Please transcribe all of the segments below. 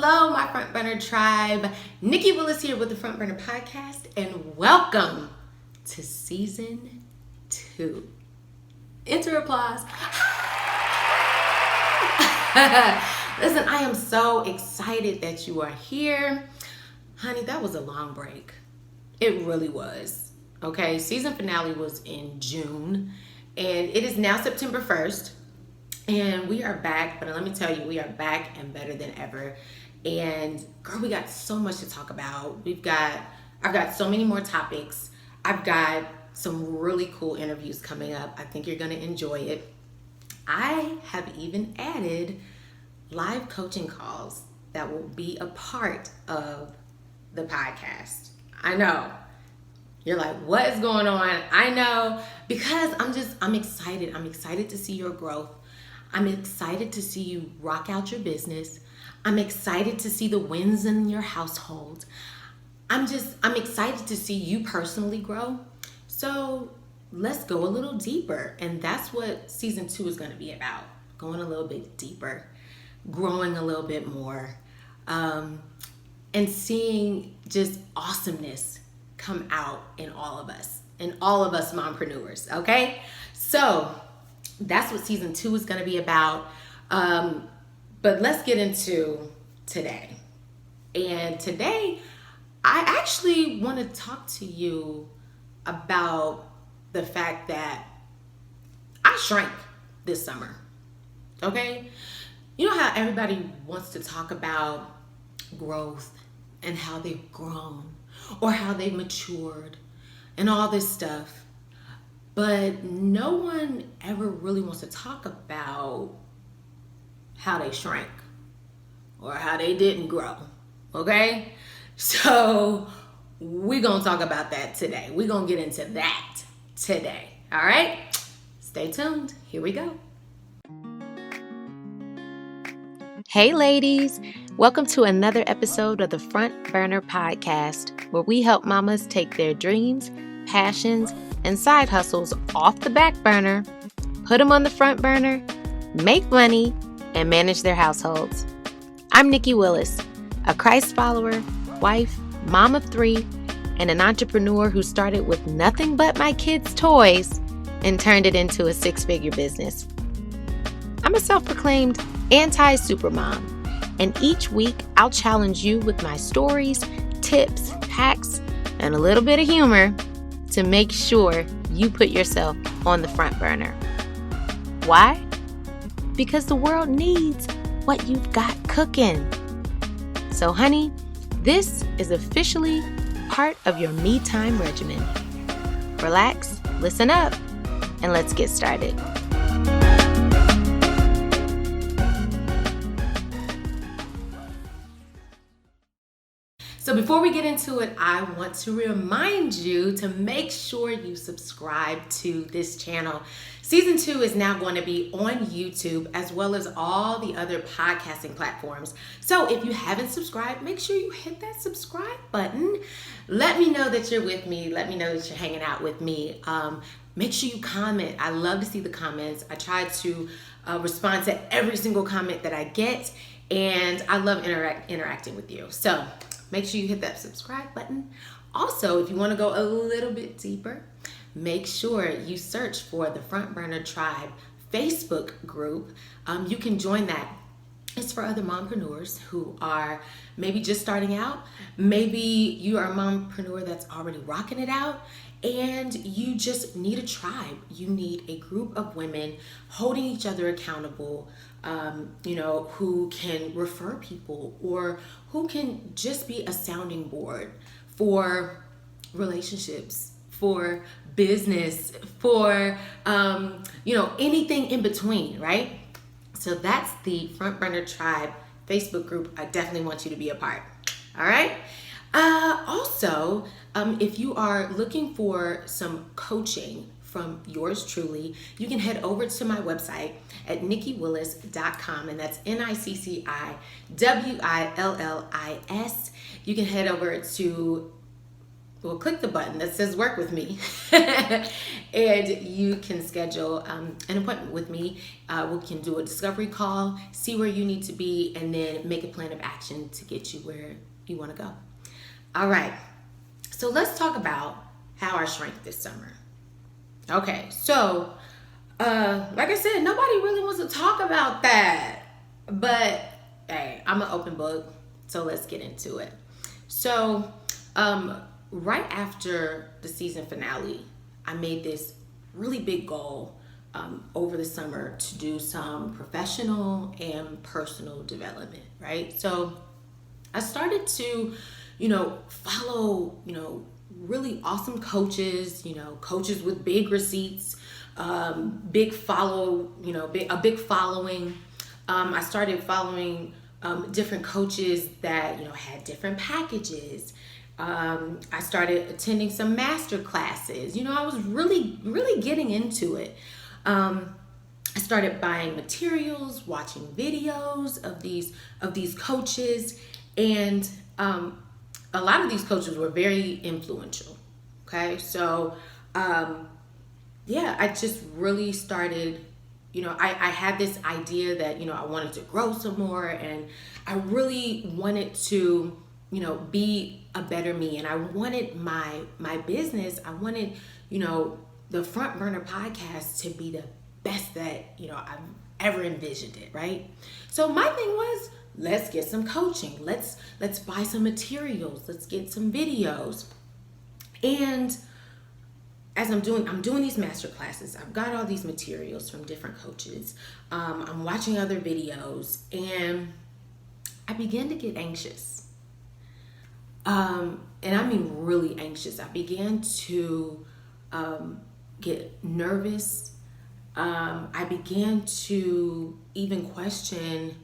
Hello, my Front Burner tribe. Nicci Willis here with the Front Burner Podcast, and welcome to Season 2. Enter applause. Listen, I am so excited that you are here. Honey, that was a long break. It really was. Okay, season finale was in June, and it is now September 1st. And we are back, but let me tell you, we are back and better than ever. And girl, we got so much to talk about. I've got so many more topics. I've got some really cool interviews coming up. I think you're gonna enjoy it. I have even added live coaching calls that will be a part of the podcast. I know. You're like, what is going on? I know, because I'm excited. I'm excited to see your growth. I'm excited to see you rock out your business. I'm excited to see the wins in your household. I'm excited to see you personally grow. So let's go a little deeper. And that's what season 2 is going to be about. Going a little bit deeper, growing a little bit more, and seeing just awesomeness come out in all of us mompreneurs. Okay. So that's what season 2 is going to be about. But let's get into today. And today, I actually want to talk to you about the fact that I shrank this summer. Okay? You know how everybody wants to talk about growth and how they've grown or how they've matured and all this stuff. But no one ever really wants to talk about how they shrank or how they didn't grow, okay? So we're going to talk about that today. We're going to get into that today, all right? Stay tuned. Here we go. Hey, ladies. Welcome to another episode of the Front Burner Podcast, where we help mamas take their dreams, passions, and side hustles off the back burner, put them on the front burner, make money, and manage their households. I'm Nicci Willis, a Christ follower, wife, mom of 3, and an entrepreneur who started with nothing but my kids' toys and turned it into a 6-figure business. I'm a self-proclaimed anti-supermom, and each week I'll challenge you with my stories, tips, hacks, and a little bit of humor to make sure you put yourself on the front burner. Why? Because the world needs what you've got cooking. So honey, this is officially part of your me time regimen. Relax, listen up, and let's get started. So before we get into it, I want to remind you to make sure you subscribe to this channel. Season 2 is now going to be on YouTube as well as all the other podcasting platforms. So if you haven't subscribed, make sure you hit that subscribe button. Let me know that you're with me. Let me know that you're hanging out with me. Make sure you comment. I love to see the comments. I try to respond to every single comment that I get, and I love interacting with you. So make sure you hit that subscribe button. Also, if you want to go a little bit deeper, make sure you search for the Front Burner Tribe Facebook group. You can join that. It's for other mompreneurs who are maybe just starting out. Maybe you are a mompreneur that's already rocking it out, and you just need a tribe. You need a group of women holding each other accountable, who can refer people or who can just be a sounding board for relationships, for business, for, anything in between, right? So that's the Front Burner Tribe Facebook group. I definitely want you to be a part. All right. Also, if you are looking for some coaching from yours truly, you can head over to my website at nicciwillis.com, and that's NICCIWILLIS. You can head over to well, click the button that says work with me and you can schedule an appointment with me. We can do a discovery call, see where you need to be, and then make a plan of action to get you where you want to go. All right, so let's talk about how I shrank this summer. Okay, so like I said, nobody really wants to talk about that, but hey, I'm an open book, so let's get into it. So right after the season finale, I made this really big goal over the summer to do some professional and personal development, right? So I started to, follow, really awesome coaches, coaches with big receipts, a big following. I started following different coaches that, had different packages. I started attending some master classes. I was really, really getting into it. I started buying materials, watching videos of these coaches, and a lot of these coaches were very influential. Okay, so I just really started. I had this idea that I wanted to grow some more, and I really wanted to be a better me, and I wanted my business. I wanted the Front Burner podcast to be the best that I've ever envisioned it, right? So my thing was, let's get some coaching. Let's buy some materials. Let's get some videos. And as I'm doing these master classes, I've got all these materials from different coaches. I'm watching other videos, and I began to get anxious. And I mean really anxious. I began to get nervous. I began to even question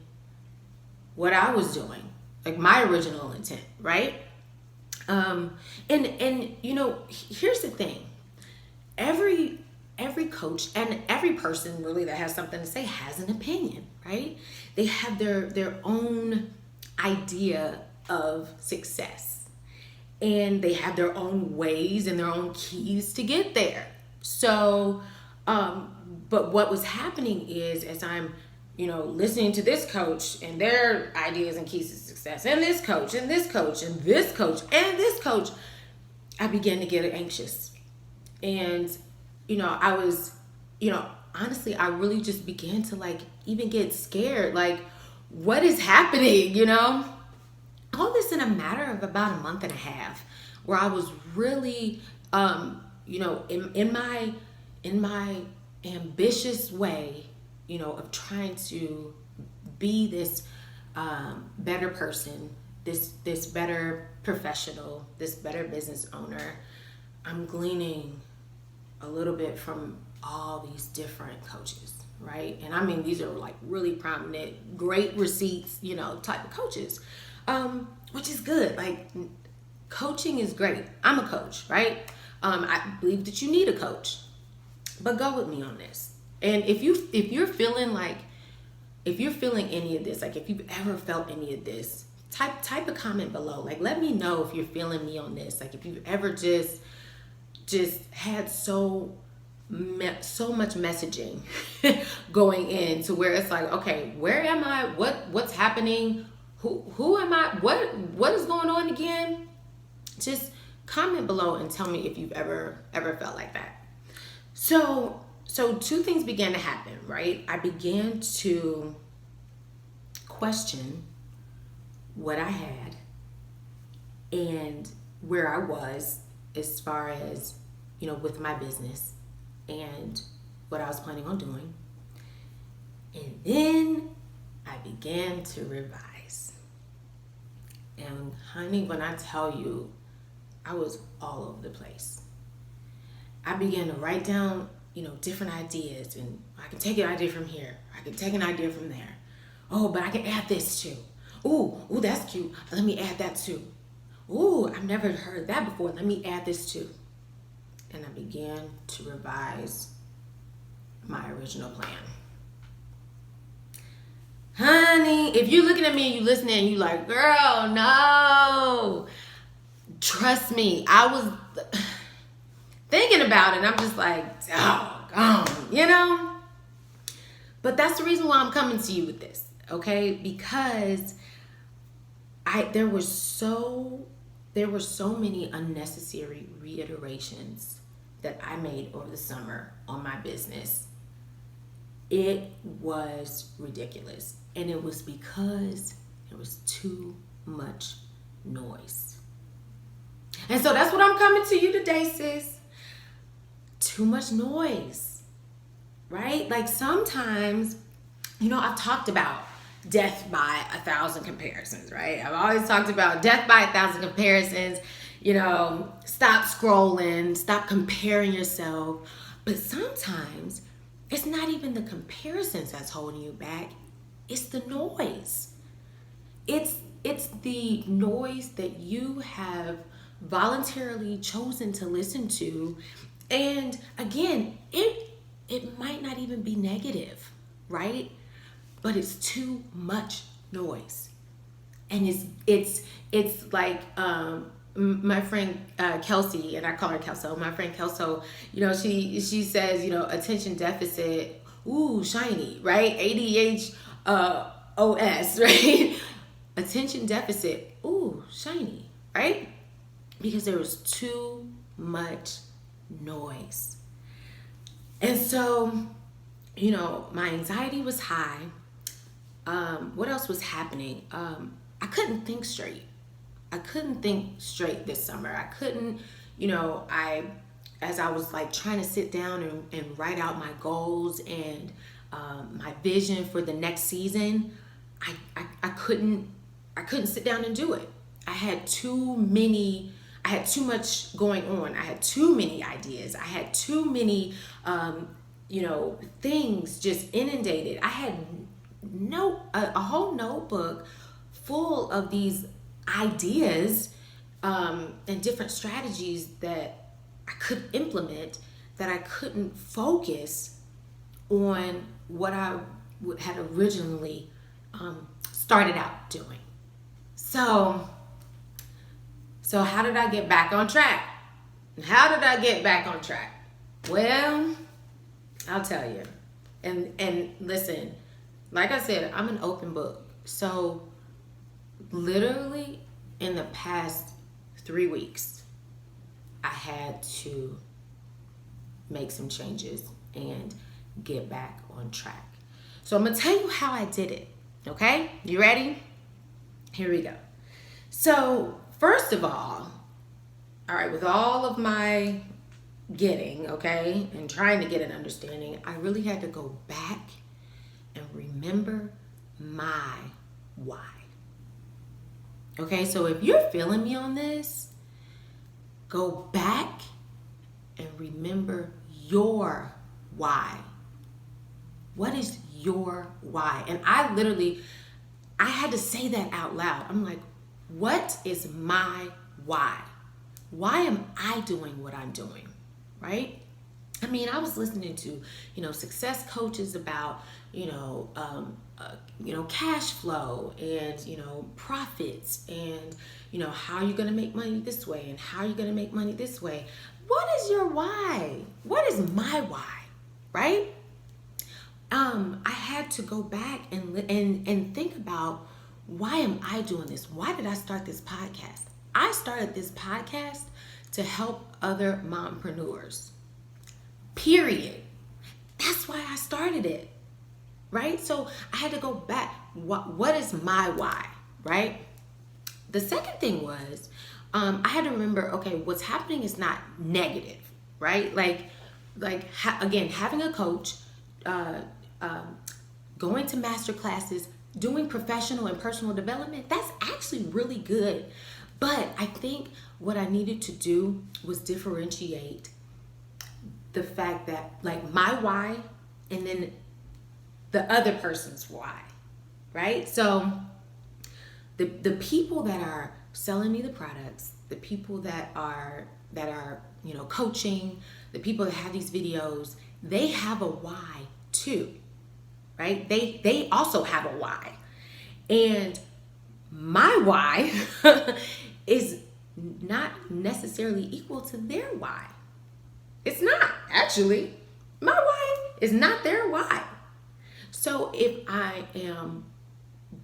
what I was doing, like my original intent, right? And here's the thing. Every coach and every person really that has something to say has an opinion, right? They have their own idea of success, and they have their own ways and their own keys to get there. So, but what was happening is, as I'm listening to this coach and their ideas and keys to success, and this coach and this coach and this coach and this coach, I began to get anxious. And, I was, honestly, I really just began to even get scared. Like, what is happening, All this in a matter of about a month and a half, where I was really, in my ambitious way, of trying to be this better person, this better professional, this better business owner. I'm gleaning a little bit from all these different coaches, right? And I mean, these are really prominent, great receipts, type of coaches, which is good. Coaching is great. I'm a coach, right? I believe that you need a coach, but go with me on this. And if you're feeling any of this, if you've ever felt any of this, type a comment below. Let me know if you're feeling me on this. If you've ever just had so much messaging going in to where it's okay, where am I? What's happening? Who am I? What is going on again? Just comment below and tell me if you've ever felt like that. So two things began to happen, right? I began to question what I had and where I was as far as, with my business and what I was planning on doing. And then I began to revise. And honey, when I tell you, I was all over the place. I began to write down, different ideas, and I can take an idea from here. I can take an idea from there. Oh, but I can add this too. Ooh, that's cute. Let me add that too. Ooh, I've never heard that before. Let me add this too. And I began to revise my original plan. Honey, if you're looking at me and you listening and you girl, no. trust me, I was thinking about it and I'm just like, doggone, you know? But that's the reason why I'm coming to you with this, okay? Because there were so many unnecessary reiterations that I made over the summer on my business. It was ridiculous. And it was because there was too much noise. And so that's what I'm coming to you today, sis. Too much noise, right? Like sometimes, I've talked about death by 1,000 comparisons, right? I've always talked about death by 1,000 comparisons. Stop scrolling, stop comparing yourself. But sometimes it's not even the comparisons that's holding you back. It's the noise. It's the noise that you have voluntarily chosen to listen to. And again, it might not even be negative, right? But it's too much noise. And it's like my friend Kelsey, and I call her Kelso. My friend Kelso, she says, attention deficit, ooh, shiny, right? ADHD, OS, right? Attention deficit, ooh, shiny, right? Because there was too much noise. And so, my anxiety was high. What else was happening? I couldn't think straight. This summer. I couldn't, as I was like trying to sit down and write out my goals and my vision for the next season, I couldn't sit down and do it. I had too much going on. I had too many ideas. I had too many, things just inundated. I had a whole notebook full of these ideas and different strategies that I could implement, that I couldn't focus on what I had originally started out doing. So how did I get back on track? Well, I'll tell you. And listen, like I said, I'm an open book. So literally in the past 3 weeks, I had to make some changes and get back on track. So I'm going to tell you how I did it. Okay? You ready? Here we go. So first of all right, with all of my getting, okay, and trying to get an understanding, I really had to go back and remember my why. Okay, so if you're feeling me on this, go back and remember your why. What is your why? And I had to say that out loud. I'm like, what is my why? Why am I doing what I'm doing, right? I mean, I was listening to, success coaches about, cash flow and, profits and, how you're going to make money this way and how you're going to make money this way. What is your why? What is my why, right? I had to go back and think about, why am I doing this? Why did I start this podcast? I started this podcast to help other mompreneurs. Period. That's why I started it, right? So I had to go back. What is my why, right? The second thing was, I had to remember, okay, what's happening is not negative, right? Again, having a coach, going to master classes, doing professional and personal development, that's actually really good. But I think what I needed to do was differentiate the fact that, like, my why and then the other person's why, right? So the people that are selling me the products, the people that are coaching, the people that have these videos, they have a why too, right? They also have a why. And my why is not necessarily equal to their why. It's not, actually. My why is not their why. So if I am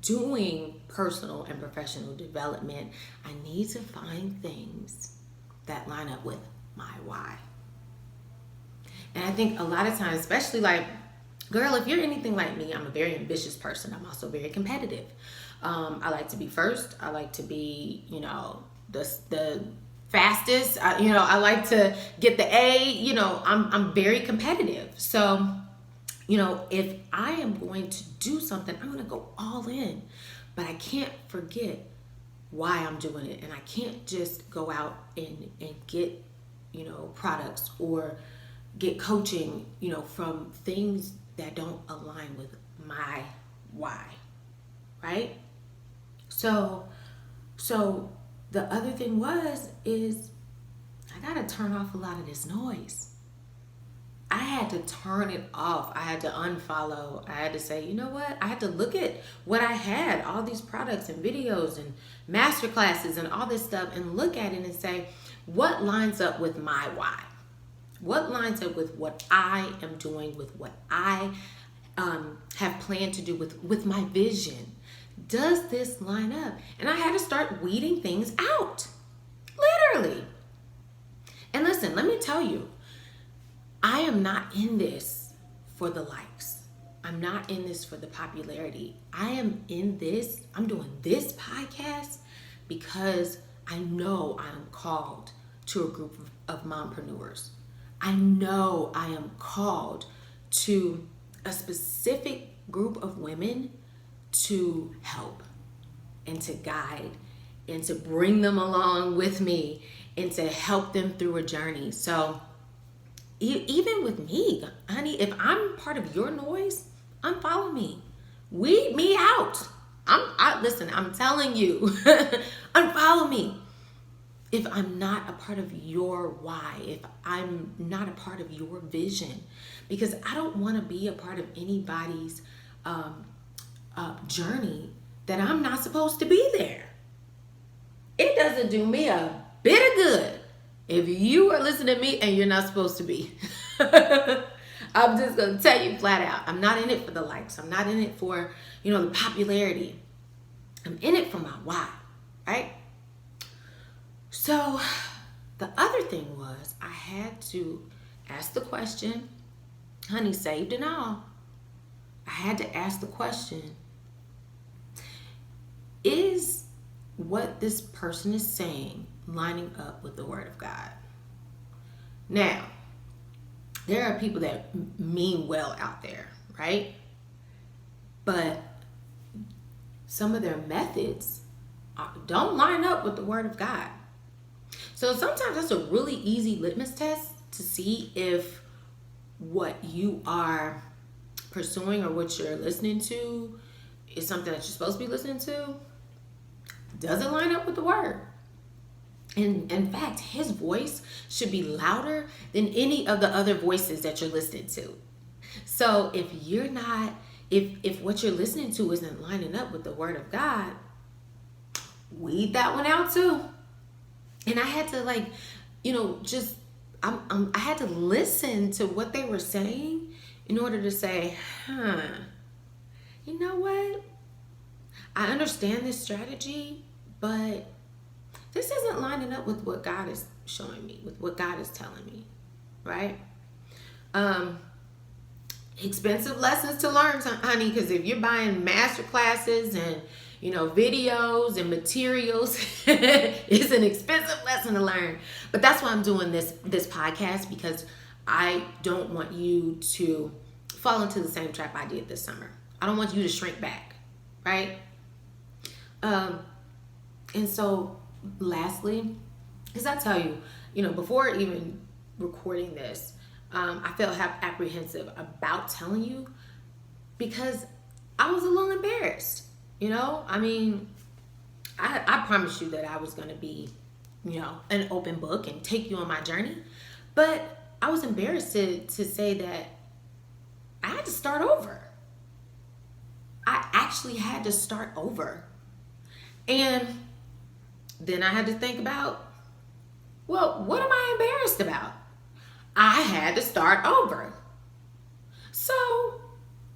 doing personal and professional development, I need to find things that line up with my why. And I think a lot of times, especially like, girl, if you're anything like me, I'm a very ambitious person. I'm also very competitive. I like to be first. I like to be, the fastest. I like to get the A. I'm very competitive. So, if I am going to do something, I'm going to go all in. But I can't forget why I'm doing it. And I can't just go out and get, products or get coaching, from things that don't align with my why, right? So the other thing is I got to turn off a lot of this noise. I had to turn it off. I had to unfollow. I had to say, you know what? I had to look at what I had, all these products and videos and master classes and all this stuff, and look at it and say, what lines up with my why? What lines up with what I am doing, with what I have planned to do, with my vision? Does this line up? And I had to start weeding things out, literally. And listen, let me tell you, I am not in this for the likes. I'm not in this for the popularity. I am in this, I'm doing this podcast because I know I am called to a group of mompreneurs. I know I am called to a specific group of women to help and to guide and to bring them along with me and to help them through a journey. So even with me, honey, if I'm part of your noise, unfollow me. Weed me out. Listen, I'm telling you, unfollow me. If I'm not a part of your why, if I'm not a part of your vision, because I don't want to be a part of anybody's journey that I'm not supposed to be there. It doesn't do me a bit of good if you are listening to me and you're not supposed to be. I'm just going to tell you flat out, I'm not in it for the likes. I'm not in it for, the popularity. I'm in it for my why, right? So the other thing was I had to ask the question, honey, saved and all. I had to ask the question, is what this person is saying lining up with the word of God? Now, there are people that mean well out there, right? But some of their methods don't line up with the word of God. So sometimes that's a really easy litmus test to see if what you are pursuing or what you're listening to is something that you're supposed to be listening to. Does it line up with the word? And in fact, his voice should be louder than any of the other voices that you're listening to. So if you're not, if what you're listening to isn't lining up with the word of God, weed that one out too. And I had to I had to listen to what they were saying in order to say, you know what? I understand this strategy, but this isn't lining up with what God is showing me, with what God is telling me, right? Expensive lessons to learn, honey, because if you're buying master classes and videos and materials, it's an expensive lesson to learn. But that's why I'm doing this podcast, because I don't want you to fall into the same trap I did this summer. I don't want you to shrink back, right? And so lastly, because I tell you, before even recording this, I felt apprehensive about telling you because I was a little embarrassed. I promised you that I was going to be, an open book and take you on my journey. But I was embarrassed to say that I had to start over. I actually had to start over. And then I had to think about, Well, what am I embarrassed about? I had to start over. So,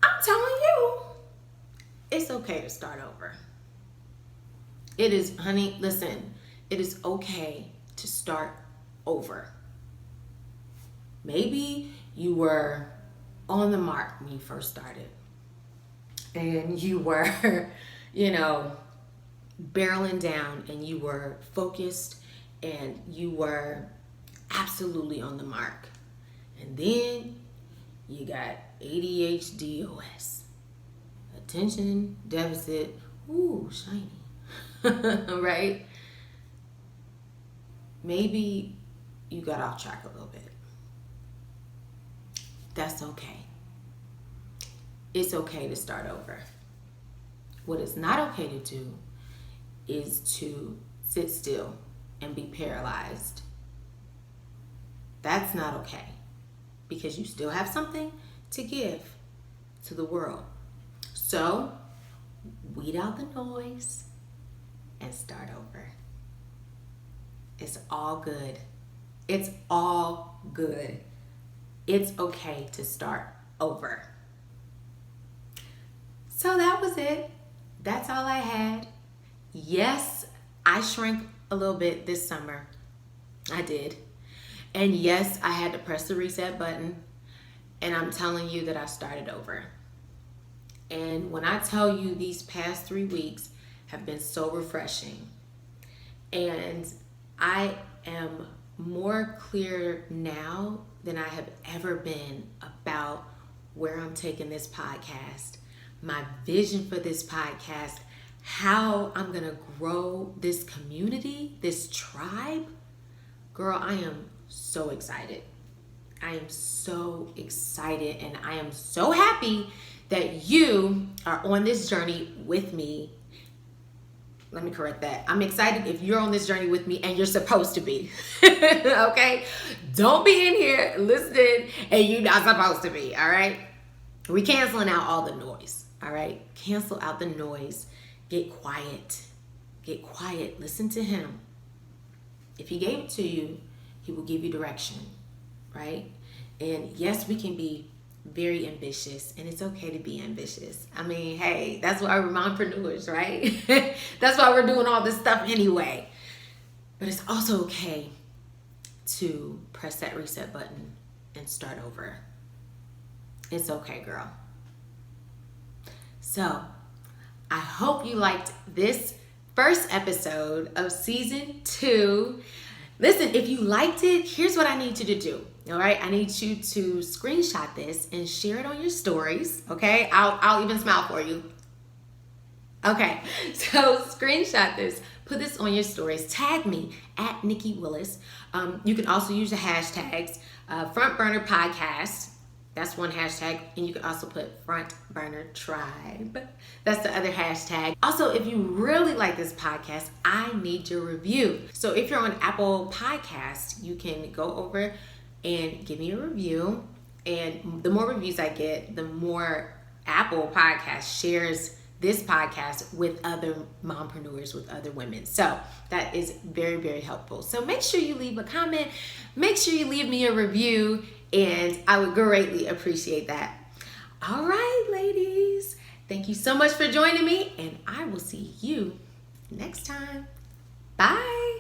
I'm telling you, it's okay to start over. It is, honey, listen, it is okay to start over. Maybe you were on the mark when you first started. And you were, barreling down, and you were focused, and you were absolutely on the mark. And then you got ADHDOS, attention deficit, shiny, right? Maybe you got off track a little bit. That's okay. It's okay to start over. What is not okay to do is to sit still and be paralyzed. That's not okay, because you still have something to give to the world. So, weed out the noise and start over. It's all good. It's all good. It's okay to start over. So that was it. That's all I had. Yes, I shrank a little bit this summer. I did. And yes, I had to press the reset button. And I'm telling you that I started over. And when I tell you these past 3 weeks have been so refreshing, and I am more clear now than I have ever been about where I'm taking this podcast, my vision for this podcast, how I'm gonna grow this community, this tribe. Girl, I am so excited. I am so excited, and I am so happy that you are on this journey with me. Let me correct that. I'm excited if you're on this journey with me, and you're supposed to be. Okay? Don't be in here listening and you're not supposed to be, all right? We're canceling out all the noise, all right? Cancel out the noise. Get quiet. Get quiet. Listen to him. If he gave it to you, he will give you direction, right? And yes, we can be very ambitious, and it's okay to be ambitious. I mean, hey, that's why we're mompreneurs, right? That's why we're doing all this stuff anyway. But it's also okay to press that reset button and start over. It's okay, girl. So, I hope you liked this first episode of season 2. Listen, if you liked it, here's what I need you to do. All right, I need you to screenshot this and share it on your stories. Okay, I'll even smile for you. Okay, so screenshot this, put this on your stories, tag me at Nicci Willis. You can also use the hashtags Front Burner Podcast. That's one hashtag, and you can also put Front Burner Tribe. That's the other hashtag. Also, if you really like this podcast, I need your review. So if you're on Apple Podcasts, you can go over and give me a review. And the more reviews I get, the more Apple Podcast shares this podcast with other mompreneurs, with other women. So that is very, very helpful. So make sure you leave a comment. Make sure you leave me a review, and I would greatly appreciate that. All right, ladies. Thank you so much for joining me, and I will see you next time. Bye.